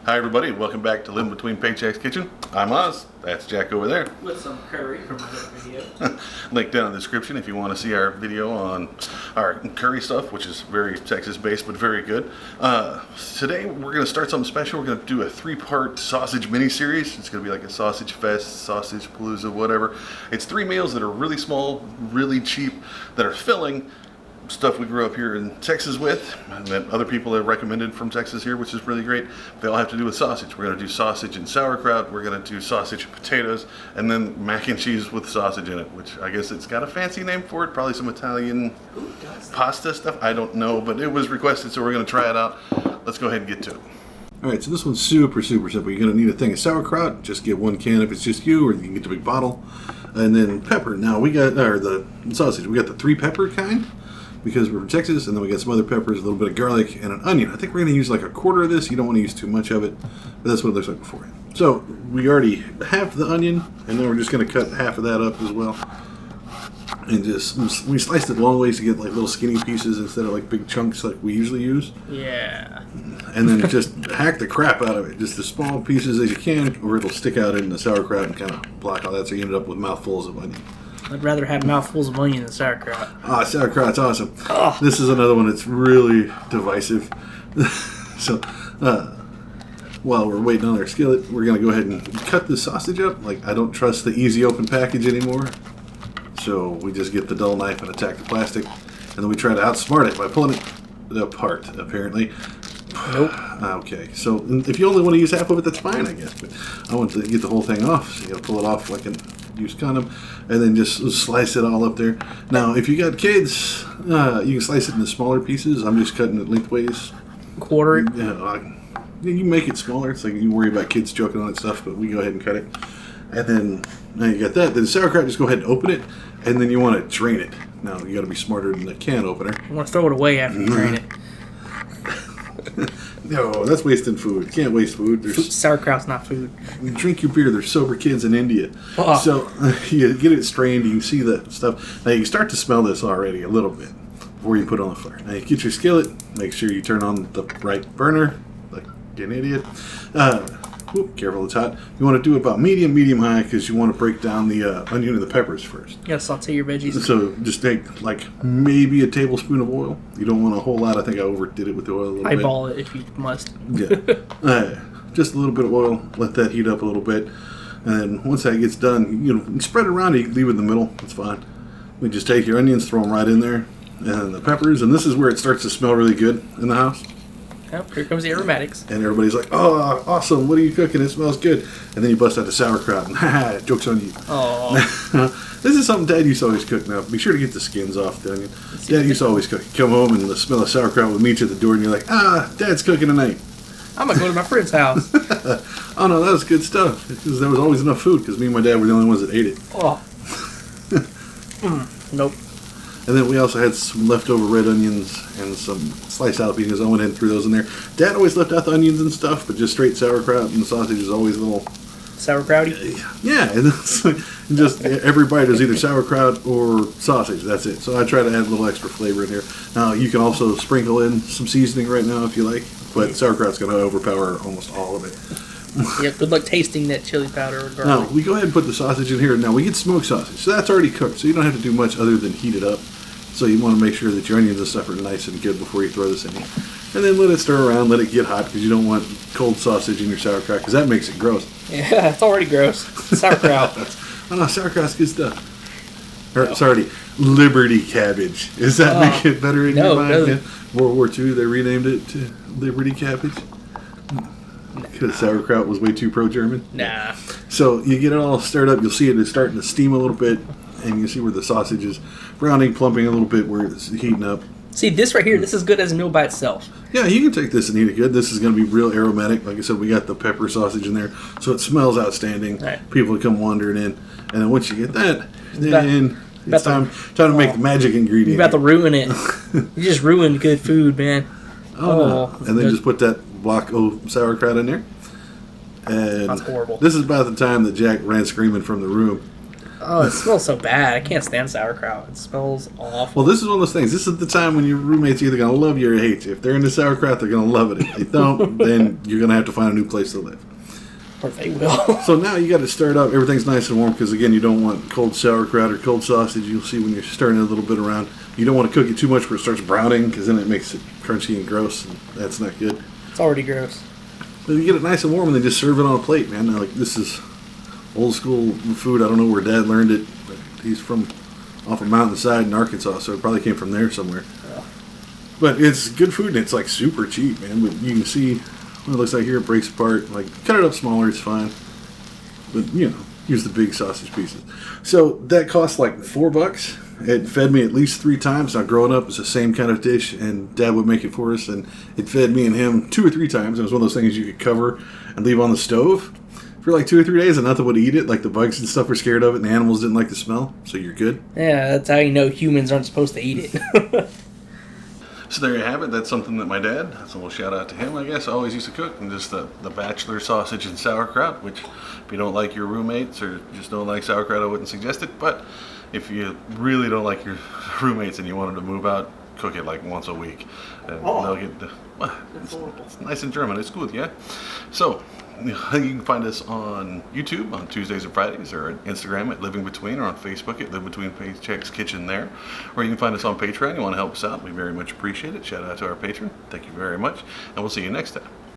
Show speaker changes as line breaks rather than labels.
Hi everybody, welcome back to Living Between Paychecks Kitchen. I'm Oz, that's Jack over there.
With some curry from my other video.
Link down in the description if you want to see our video on our curry stuff, which is very Texas based but very good. Today we're going to start something special. We're going to do a 3-part sausage mini-series. It's going to be like a sausage fest, sausage palooza, whatever. It's 3 meals that are really small, really cheap, that are filling. Stuff we grew up here in Texas with, and that other people have recommended from Texas here, which is really great. They all have to do with sausage. We're going to do sausage and sauerkraut. We're going to do sausage and potatoes, and then mac and cheese with sausage in it, which I guess it's got a fancy name for it. Probably some Italian pasta stuff. I don't know, but it was requested, so we're going to try it out. Let's go ahead and get to it. All right, so this one's super simple. You're going to need a thing of sauerkraut. Just get 1 can if it's just you, or you can get the big bottle. And then pepper. Now we got the sausage. We got the 3 pepper kind, because we're from Texas, and then we got some other peppers, a little bit of garlic, and an onion. I think we're going to use like a quarter of this. You don't want to use too much of it, but that's what it looks like beforehand. So we already have the onion, and then we're just going to cut half of that up as well. And we sliced it long ways to get like little skinny pieces instead of like big chunks like we usually use.
Yeah.
And then just hack the crap out of it. Just as small pieces as you can, or it'll stick out in the sauerkraut and kind of block all that, so you end up with mouthfuls of onion.
I'd rather have mouthfuls of onion than sauerkraut.
Sauerkraut's awesome.
Oh.
This is another one that's really divisive. So, while we're waiting on our skillet, we're going to go ahead and cut the sausage up. Like, I don't trust the easy open package anymore. So, we just get the dull knife and attack the plastic. And then we try to outsmart it by pulling it apart, apparently.
Nope.
Okay, so if you only want to use half of it, that's fine, I guess. But I want to get the whole thing off, so you got to pull it off like an used condom, and then just slice it all up there. Now, if you got kids, you can slice it into smaller pieces. I'm just cutting it lengthways.
Quarter it?
Yeah, you can make it smaller. It's like you worry about kids choking on it stuff, but we go ahead and cut it. And then, now you got that. Then sauerkraut, just go ahead and open it, and then you want to drain it. Now, you got to be smarter than the can opener.
You want to throw it away after you drain it.
No, that's wasting food. You can't waste food.
Sauerkraut's not food.
You drink your beer. There's sober kids in India. Oh. So you get it strained. You can see the stuff. Now you start to smell this already a little bit before you put it on the fire. Now you get your skillet. Make sure you turn on the right burner, like an idiot. Careful, it's hot. You want to do about medium high, because you want to break down the onion and the peppers first.
You gotta saute your veggies.
So just take like maybe a tablespoon of oil. You don't want a whole lot. I think I overdid it with the oil a little bit.
Eyeball it if you must.
Yeah. Just a little bit of oil. Let that heat up a little bit. And then once that gets done, you spread it around. You can leave it in the middle. That's fine. We just take your onions, throw them right in there. And the peppers. And this is where it starts to smell really good in the house.
Oh, here comes the aromatics.
And everybody's like, oh, awesome, what are you cooking? It smells good. And then you bust out the sauerkraut, and haha, joke's on you.
Oh.
This is something Dad used to always cook. Now, be sure to get the skins off the onion. Dad used to always cook. You come home, and the smell of sauerkraut would meet you at the door, and you're like, Dad's cooking tonight.
I'm going to go to my friend's house.
Oh, no, that was good stuff. Because there was always enough food, because me and my dad were the only ones that ate it.
Oh. Nope.
And then we also had some leftover red onions and some sliced jalapenos. I went ahead and threw those in there. Dad always left out the onions and stuff, but just straight sauerkraut, and the sausage is always a little
Sauerkrauty?
Yeah, and it's like, just every bite is either sauerkraut or sausage. That's it. So I try to add a little extra flavor in here. Now, you can also sprinkle in some seasoning right now if you like, but sauerkraut's going to overpower almost all of it.
Yep, good luck tasting that chili powder or garlic.
Now, we go ahead and put the sausage in here. Now, we get smoked sausage, so that's already cooked, so you don't have to do much other than heat it up. So you want to make sure that your onions and stuff are nice and good before you throw this in. And then let it stir around, let it get hot, because you don't want cold sausage in your sauerkraut, because that makes it gross.
Yeah, it's already gross. Sauerkraut.
Oh no, sauerkraut's good stuff. Or, sorry, Liberty cabbage. Does that make it better in your mind? Yeah. World War II, they renamed it to Liberty cabbage. Because sauerkraut was way too pro-German.
Nah.
So you get it all stirred up. You'll see it is starting to steam a little bit. And you see where the sausage is browning, plumping a little bit where it's heating up.
See, this right here, this is good as a meal by itself.
Yeah, you can take this and eat it good. This is going to be real aromatic. Like I said, we got the pepper sausage in there, so it smells outstanding.
Right.
People will come wandering in. And then once you get that, then it's time to make the magic ingredient.
You're about to ruin it. You just ruined good food, man.
No. And then just put that block of sauerkraut in there. And
that's horrible.
This is about the time that Jack ran screaming from the room.
Oh, it smells so bad. I can't stand sauerkraut. It smells awful.
Well, this is one of those things. This is the time when your roommate's either going to love you or hate you. If they're into sauerkraut, they're going to love it. If they don't, then you're going to have to find a new place to live.
Or they will.
So now you got to start up. Everything's nice and warm because, again, you don't want cold sauerkraut or cold sausage. You'll see when you're stirring it a little bit around. You don't want to cook it too much where it starts browning because then it makes it crunchy and gross, and that's not good.
It's already gross.
But you get it nice and warm and then just serve it on a plate, man. Now, like, this is old school food. I don't know where Dad learned it, but he's from off a mountainside in Arkansas, so it probably came from there somewhere.
Yeah.
But it's good food and it's like super cheap, man. But you can see what it looks like here. It breaks apart. Like, cut it up smaller, it's fine. But use the big sausage pieces. So that cost like $4. It fed me at least 3 times. Now, growing up, it's the same kind of dish, and Dad would make it for us, and it fed me and him 2 or 3 times. It was one of those things you could cover and leave on the stove for like 2 or 3 days, and nothing would eat it. Like the bugs and stuff were scared of it, and the animals didn't like the smell, so you're good.
Yeah, that's how you know humans aren't supposed to eat it.
So there you have it. That's something that my dad, that's a little shout out to him, I guess, always used to cook. And just the bachelor sausage and sauerkraut, which if you don't like your roommates or just don't like sauerkraut, I wouldn't suggest it. But if you really don't like your roommates and you want them to move out, cook it like once a week. And they'll get, it's nice and German. It's good, yeah? So you can find us on YouTube on Tuesdays and Fridays, or on Instagram at Living Between, or on Facebook at Live Between Paychecks Kitchen there. Or you can find us on Patreon. You want to help us out, we very much appreciate it. Shout out to our patron. Thank you very much. And we'll see you next time.